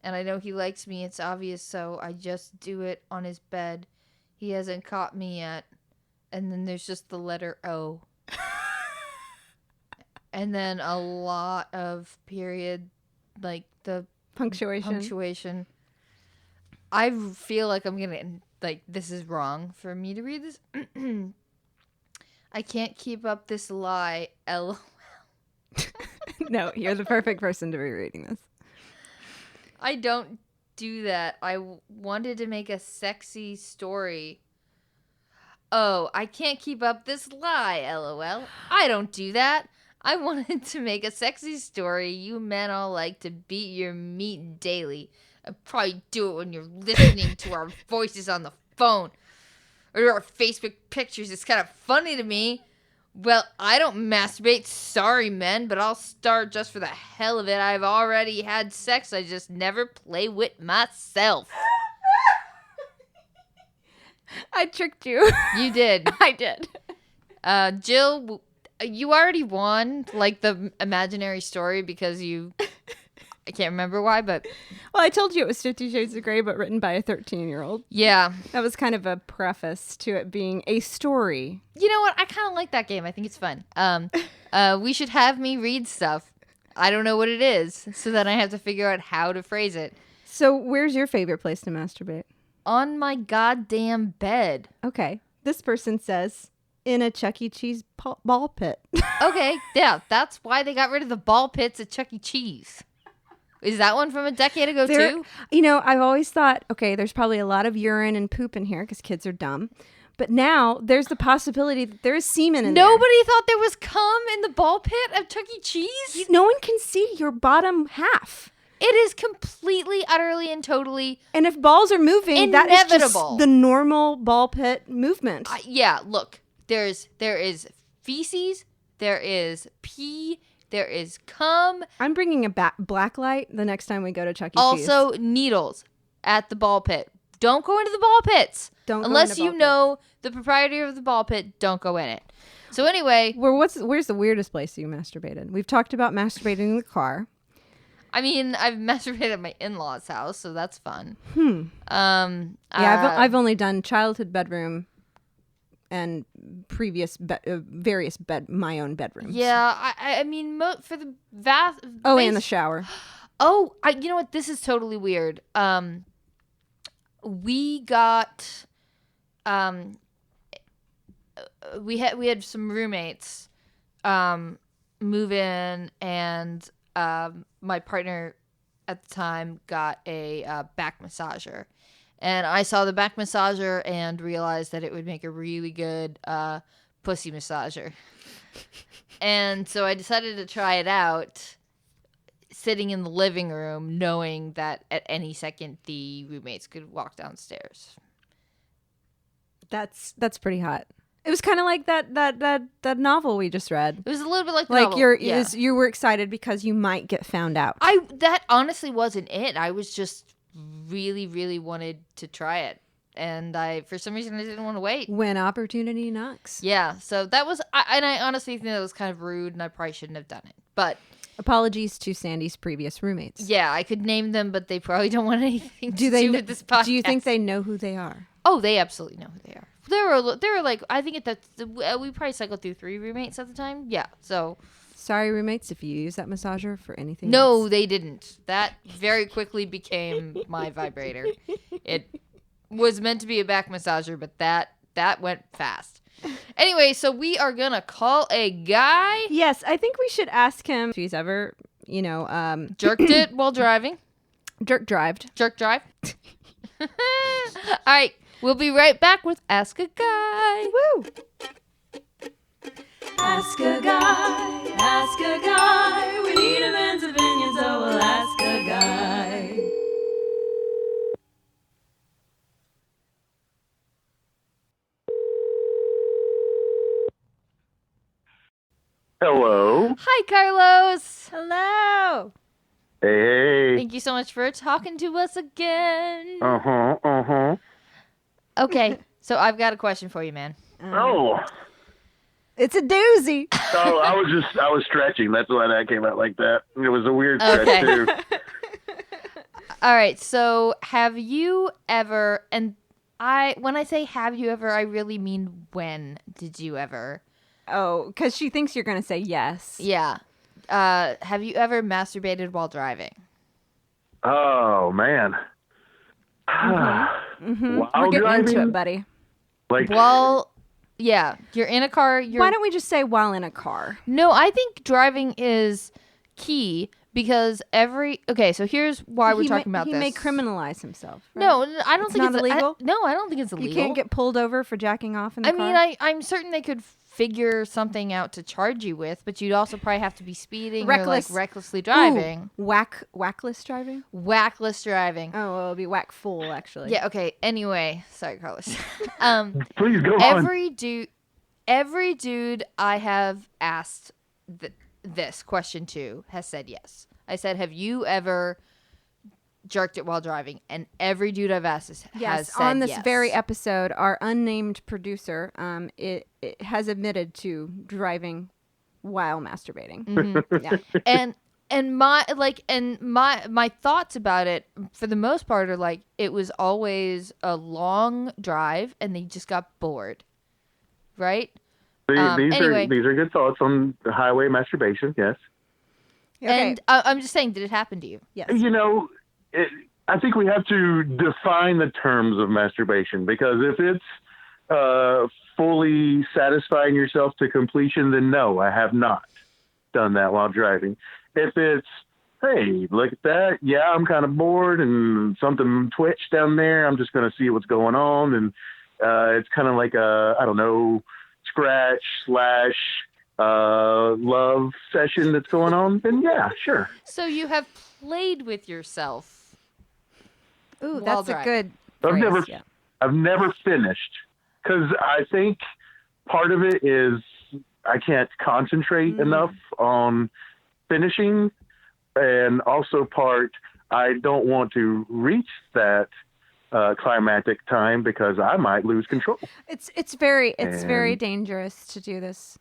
and I know he likes me. It's obvious, so I just do it on his bed. He hasn't caught me yet. And then there's just the letter O. And then a lot of period, like the punctuation. I feel like I'm gonna, like, this is wrong for me to read this. I can't keep up this lie, LOL. No, you're the perfect person to be reading this. I don't do that. I wanted to make a sexy story. Oh, I can't keep up this lie, LOL. I don't do that. I wanted to make a sexy story. You men all like to beat your meat daily. I probably do it when you're listening to our voices on the phone or our Facebook pictures. It's kind of funny to me. Well, I don't masturbate. Sorry, men, but I'll start just for the hell of it. I've already had sex. I just never play with myself. I tricked you. You did. I did. Jill, you already won, like, the imaginary story because I can't remember why, but... Well, I told you it was 50 Shades of Grey, but written by a 13-year-old. Yeah. That was kind of a preface to it being a story. You know what? I kind of like that game. I think it's fun. We should have me read stuff. I don't know what it is, so then I have to figure out how to phrase it. So where's your favorite place to masturbate? On my goddamn bed. Okay. This person says, in a Chuck E. Cheese ball pit. Okay, yeah. That's why they got rid of the ball pits at Chuck E. Cheese. Is that one from a decade ago, too? You know, I've always thought, okay, there's probably a lot of urine and poop in here because kids are dumb. But now there's the possibility that there is semen in there. Nobody thought there was cum in the ball pit of Chuck E. Cheese? No one can see your bottom half. It is completely, utterly, and totally And if balls are moving, that is inevitable. just the normal ball pit movement. Yeah, look, there is feces, there is pee, there is cum. I'm bringing a black light the next time we go to Chuck E. Cheese. Also, needles at the ball pit. Don't go into the ball pits. Unless you know the proprietor of the ball pit, don't go in it. So anyway. Where's the weirdest place you masturbated? We've talked about masturbating in the car. I mean, I've masturbated at my in-laws' house, so that's fun. I've only done childhood bedroom and previous various my own bedrooms. Yeah, I mean, for the and the shower. Oh, you know what? This is totally weird. We got we had some roommates move in, and my partner at the time got a back massager. And I saw the back massager and realized that it would make a really good pussy massager. And so I decided to try it out, sitting in the living room, knowing that at any second the roommates could walk downstairs. That's pretty hot. It was kind of like that novel we just read. It was a little bit like the Like novel. you were excited because you might get found out. That honestly wasn't it. I was just really, really wanted to try it. And for some reason, I didn't want to wait. When opportunity knocks. Yeah, so that was, and I honestly think that was kind of rude, and I probably shouldn't have done it. But apologies to Sandy's previous roommates. Yeah, I could name them, but they probably don't want anything to do with this podcast. Do you think they know who they are? Oh, they absolutely know who they are. There were like, I think we probably cycled through 3 roommates at the time. Yeah, so. Sorry, roommates, if you use that massager for anything No, else. they didn't. That very quickly became my vibrator. It was meant to be a back massager, but that went fast. Anyway, so we are going to call a guy. Yes, I think we should ask him if he's ever, jerked it while driving. Jerk drived. Jerk drive. All right, we'll be right back with Ask a Guy. Woo! Ask a guy. We need a man's opinion, so we'll ask a guy. Hello. Hi, Carlos. Hello. Hey. Thank you so much for talking to us again. Uh-huh. Okay, so I've got a question for you, man. Oh. It's a doozy. Oh, I was stretching. That's why that came out like that. It was a weird stretch, Okay. too. All right, so have you ever, and when I say have you ever, I really mean when did you ever? Oh, because she thinks you're going to say yes. Yeah. Have you ever masturbated while driving? Oh, man. Mm-hmm. While We're getting driving? into it, buddy. Like, Well, yeah, you're in a car. Why don't we just say while in a car? No, I think driving is key because okay, so here's why we're talking about he this. may criminalize himself. Right? No, I don't It's think not it's illegal? No, I don't think it's illegal. You can't get pulled over for jacking off in the car? I mean, I'm certain they could figure something out to charge you with, but you'd also probably have to be speeding or like recklessly driving. Ooh, whackless driving? Whackless driving. Oh, well, it'll be whack full, actually. Yeah, okay. Anyway, sorry, Carlos. please go on. Every dude I have asked this question to has said yes. I said, have you ever jerked it while driving? And every dude I've asked has said on this yes. very episode, our unnamed producer, it has admitted to driving while masturbating. Mm-hmm. Yeah. And my thoughts about it for the most part are like it was always a long drive and they just got bored. Right? These anyway. are good thoughts on the highway masturbation, yes. Okay. And I'm just saying, did it happen to you? Yes. I think we have to define the terms of masturbation, because if it's fully satisfying yourself to completion, then no, I have not done that while driving. If it's, hey, look at that, yeah, I'm kind of bored and something twitched down there, I'm just going to see what's going on, and it's kind of like a, I don't know, scratch / love session that's going on, then yeah, sure. So you have played with yourself. Ooh, while that's a driving. good phrase. I've never finished, because I think part of it is I can't concentrate enough on finishing, and also I don't want to reach that climactic time because I might lose control, It's very dangerous to do this.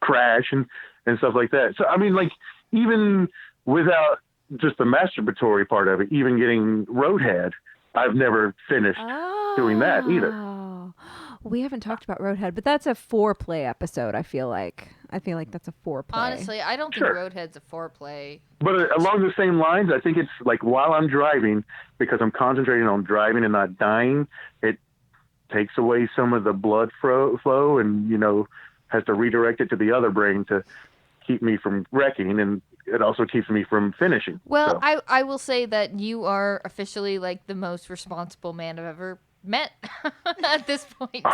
crash and stuff like that. So I mean, like, even without just the masturbatory part of it, even getting roadhead, I've never finished doing that either. We haven't talked about Roadhead, but that's a foreplay episode. I feel like that's a foreplay. Honestly, I don't Sure. think Roadhead's a foreplay. But along the same lines, I think it's like while I'm driving, because I'm concentrating on driving and not dying, it takes away some of the blood flow and, has to redirect it to the other brain to keep me from wrecking. And it also keeps me from finishing. Well, so. I will say that you are officially like the most responsible man I've ever met at this point.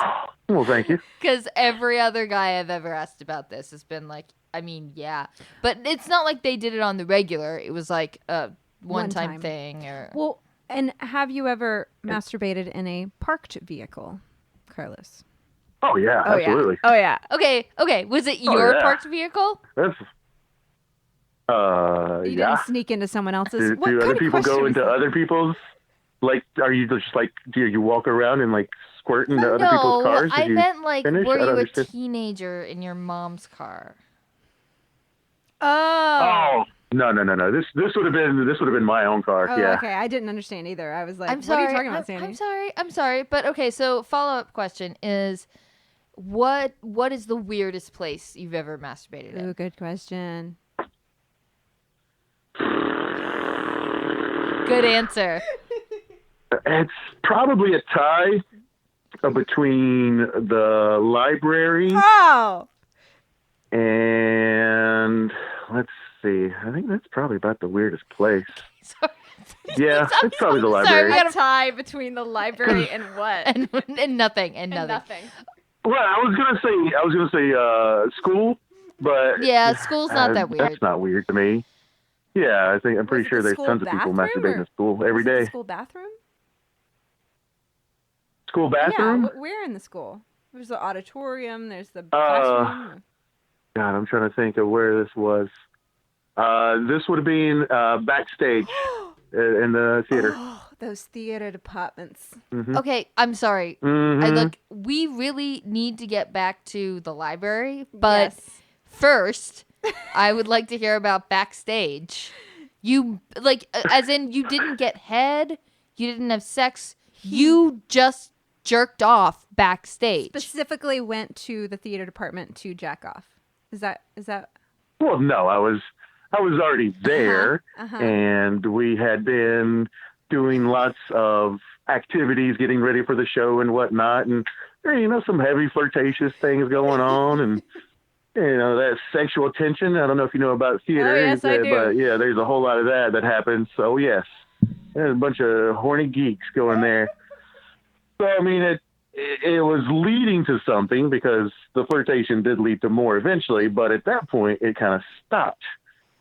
Well, thank you. Because every other guy I've ever asked about this has been like, I mean, yeah. But it's not like they did it on the regular. It was like a one-time thing. Or Well, and have you ever masturbated in a parked vehicle, Carlos? Oh yeah, absolutely. Oh yeah. Okay. Was it your yeah. parked vehicle? That's You yeah. didn't sneak into someone else's. Do What kind other of people question go is into that? other people's? Like, are you just like, do you walk around and like squirt into other people's No, cars? I as you meant like, finish? were I don't you a understand. teenager in your mom's car? Oh. Oh no. This would have been my own car. Oh, yeah. okay. I didn't understand either. I was like, I'm what sorry. are you talking about, Sandy? I'm sorry. But okay, so follow-up question is, what is the weirdest place you've ever masturbated in? Ooh, good question. Good answer. It's probably a tie between the library Oh. and let's see. I think that's probably about the weirdest place. Sorry. Yeah, it's probably the Sorry, library. we gotta- A tie between the library and what? and nothing. Nothing. Well, I was gonna say school, but Yeah, school's not that weird. That's not weird to me. Yeah, I'm pretty it sure the there's school tons of people bathroom, masturbating or- in school every Was it the day. school bathroom? School bathroom? Yeah, where in the school? There's the auditorium. There's the classroom. God, I'm trying to think of where this was. This would have been backstage in the theater. Oh, those theater departments. Okay, I'm sorry. Mhm. We really need to get back to the library, but Yes. first, I would like to hear about backstage. You as in you didn't get head, you didn't have sex, you just jerked off backstage. Specifically went to the theater department to jack off. Is that? Well, no, I was already there, and we had been doing lots of activities, getting ready for the show and whatnot, and some heavy flirtatious things going on, and that sexual tension. I don't know if you know about theater, Oh, yes, I do. but yeah, there's a whole lot of that happens. So yes, there's a bunch of horny geeks going there. So I mean, it was leading to something because the flirtation did lead to more eventually, but at that point it kind of stopped.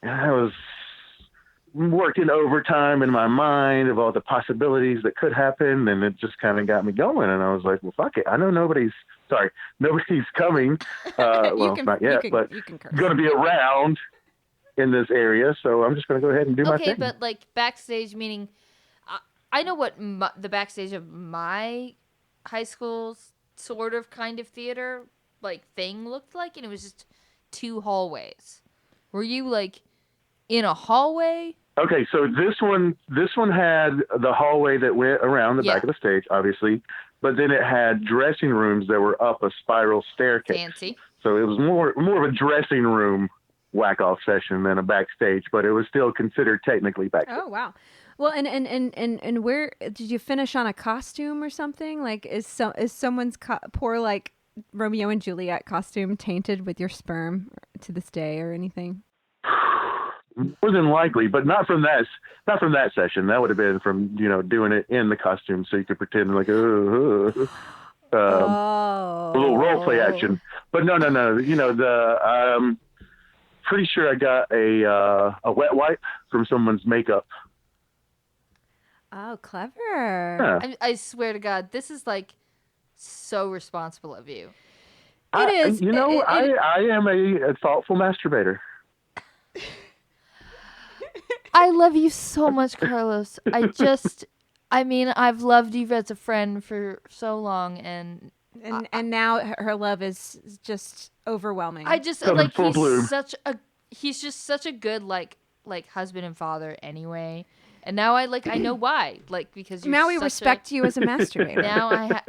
And I was working overtime in my mind of all the possibilities that could happen, and it just kind of got me going. And I was like, well, fuck it. I know nobody's coming. Not yet, but you can curse. going to be around in this area, so I'm just going to go ahead and do my Okay, thing. but like backstage meaning, I know what the backstage of my high school's sort of kind of theater thing looked like, and it was just two hallways. Were you like in a hallway? Okay, so this one had the hallway that went around the back of the stage, obviously, but then it had dressing rooms that were up a spiral staircase. Fancy. So it was more of a dressing room whack-off session than a backstage, but it was still considered technically backstage. Oh wow. Well, and where did you finish on a costume or something? Like, is someone's poor Romeo and Juliet costume tainted with your sperm to this day or anything? More than likely, but not from that session. That would have been from doing it in the costume, so you could pretend like a little role play action. But no. Pretty sure I got a wet wipe from someone's makeup. Oh, clever. Yeah. I swear to God, this is so responsible of you. It is. I am a thoughtful masturbator. I love you so much, Carlos. I've loved you as a friend for so long, and now her love is just overwhelming. I just Coming full bloom. he's just such a good husband and father anyway. And now I know why. Because you're now we respect you as a masturbator.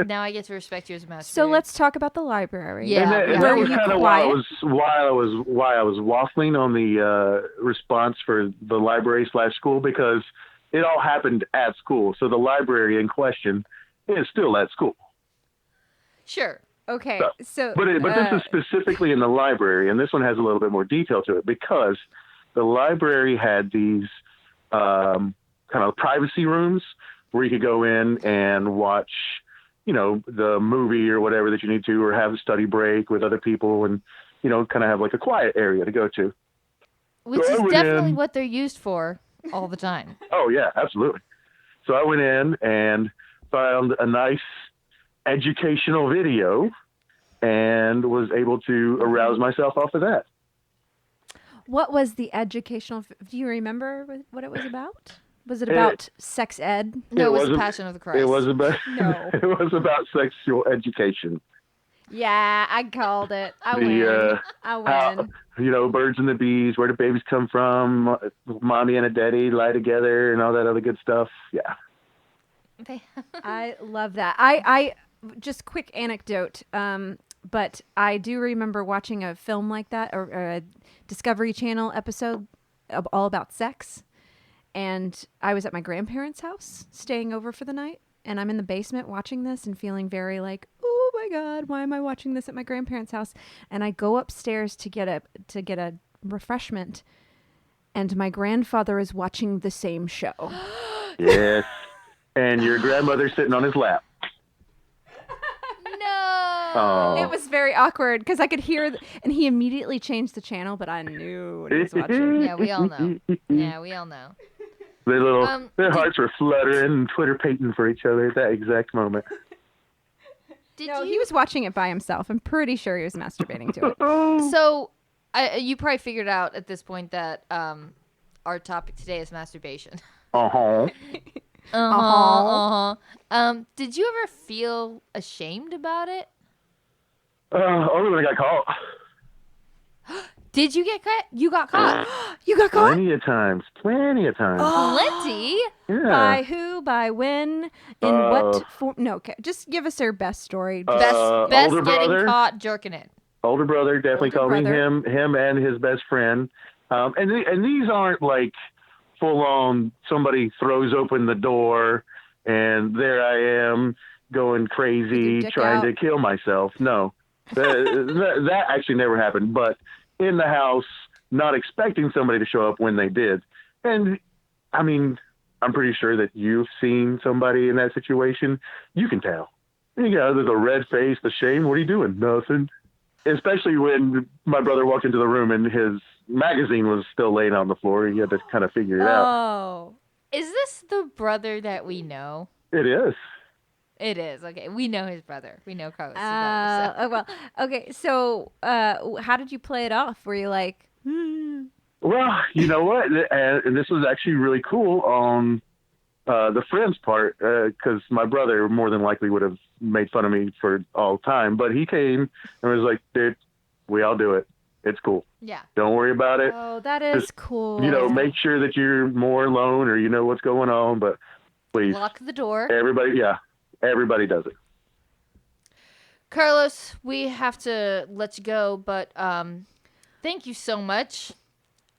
now I get to respect you as a masturbator. So let's talk about the library. Yeah. And Were that was you kind of why quiet? I was waffling on the response for the library / school, because it all happened at school. So the library in question is still at school. Sure. Okay. So But this is specifically in the library, and this one has a little bit more detail to it, because the library had these kind of privacy rooms where you could go in and watch, the movie or whatever that you need to, or have a study break with other people and, kind of have like a quiet area to go to. Which So I is went definitely in- what they're used for all the time. Oh, yeah, absolutely. So I went in and found a nice educational video and was able to arouse myself off of that. What was the educational? Do you remember what it was about? Was it about sex ed? No, it was wasn't- Passion of the Christ. It was about No. it was about sexual education. Yeah, I called it. I The, win. How, birds and the bees, where do babies come from, mommy and a daddy lie together, and all that other good stuff. Yeah. I love that. I just quick anecdote. But I do remember watching a film like that, or a Discovery Channel episode all about sex. And I was at my grandparents' house staying over for the night, and I'm in the basement watching this and feeling very like, oh my God, why am I watching this at my grandparents' house? And I go upstairs to get a refreshment, and my grandfather is watching the same show. Yes. And your grandmother sitting on his lap. No. Oh. It was very awkward because I could hear, and he immediately changed the channel, but I knew what he was watching. Yeah, we all know. Yeah, we all know. Their hearts were fluttering and Twitter-pating for each other at that exact moment. No, he was watching it by himself. I'm pretty sure he was masturbating to it. So, you probably figured out at this point that our topic today is masturbation. Uh-huh. Did you ever feel ashamed about it? Only when I got caught. Did you get caught? You got caught. You got caught? Plenty of times. Plenty. Yeah. By who? By when? In what form? No, okay. Just give us your best story. Best older getting brother. caught jerking it. Older brother definitely Older called brother. me him and his best friend. And these aren't like full on somebody throws open the door and there I am going With crazy your dick trying out. to kill myself. No, that actually never happened. But in the house, not expecting somebody to show up when they did. And I mean, I'm pretty sure that you've seen somebody in that situation. You can tell. There's a red face, the shame. What are you doing? Nothing. Especially when my brother walked into the room and his magazine was still laying on the floor. He had to kind of figure it out. Oh. Is this the brother that we know? It is. It is. Okay, we know his brother. We know Carlos' brother. So. Oh, well, okay. So, how did you play it off? Were you like, Well, you know what? And this was actually really cool on the friend's part, because my brother more than likely would have made fun of me for all time. But he came and was like, dude, we all do it. It's cool. Yeah. Don't worry about it. oh, that is Just, cool. Make sure that you're more alone or you know what's going on. But please, Lock the door. everybody does it. Carlos, we have to let you go, but thank you so much.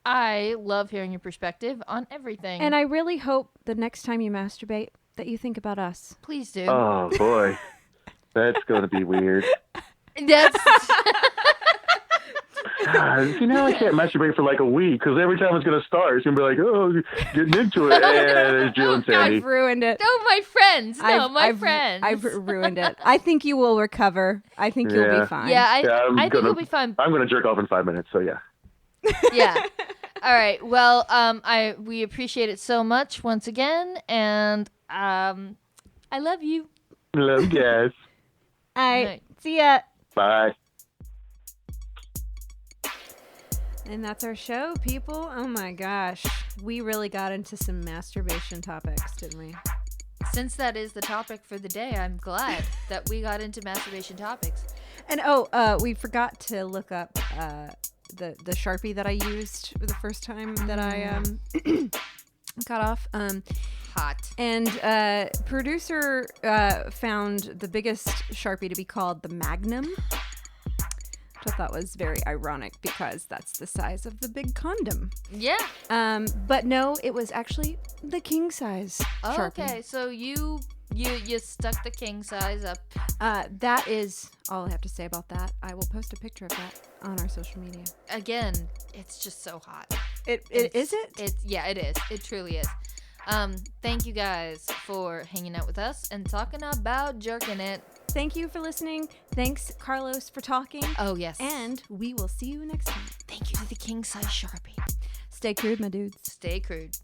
I love hearing your perspective on everything. And I really hope the next time you masturbate that you think about us. Please do. Oh, boy. That's going to be weird. That's God, I can't masturbate for like a week because every time it's going to start, it's going to be like, oh, getting into it. And there's Jill and Sandy. I've ruined it. no, my friends. No, my I've- friends. I've ruined it. I think you will recover. I think you'll Yeah. be fine. Yeah, I'm I think gonna- it'll be fun. I'm going to jerk off in 5 minutes, so yeah. Yeah. All right. Well, we appreciate it so much once again, and I love you. Love you guys. All right. Right. See ya. Bye. And that's our show, people. Oh my gosh. We really got into some masturbation topics, didn't we? Since that is the topic for the day, I'm glad that we got into masturbation topics. And we forgot to look up the Sharpie that I used for the first time that I got off. Hot. And producer found the biggest Sharpie to be called the Magnum, which I thought was very ironic because that's the size of the big condom. Yeah. But no, it was actually the king size Sharpie. Okay. So you stuck the king size up. That is all I have to say about that. I will post a picture of that on our social media. Again, it's just so hot. It is it? It's it is. It truly is. Thank you guys for hanging out with us and talking about jerking it. Thank you for listening. Thanks, Carlos, for talking. Oh, yes. And we will see you next time. Thank you to the king size Sharpie. Stay crude, my dudes. Stay crude.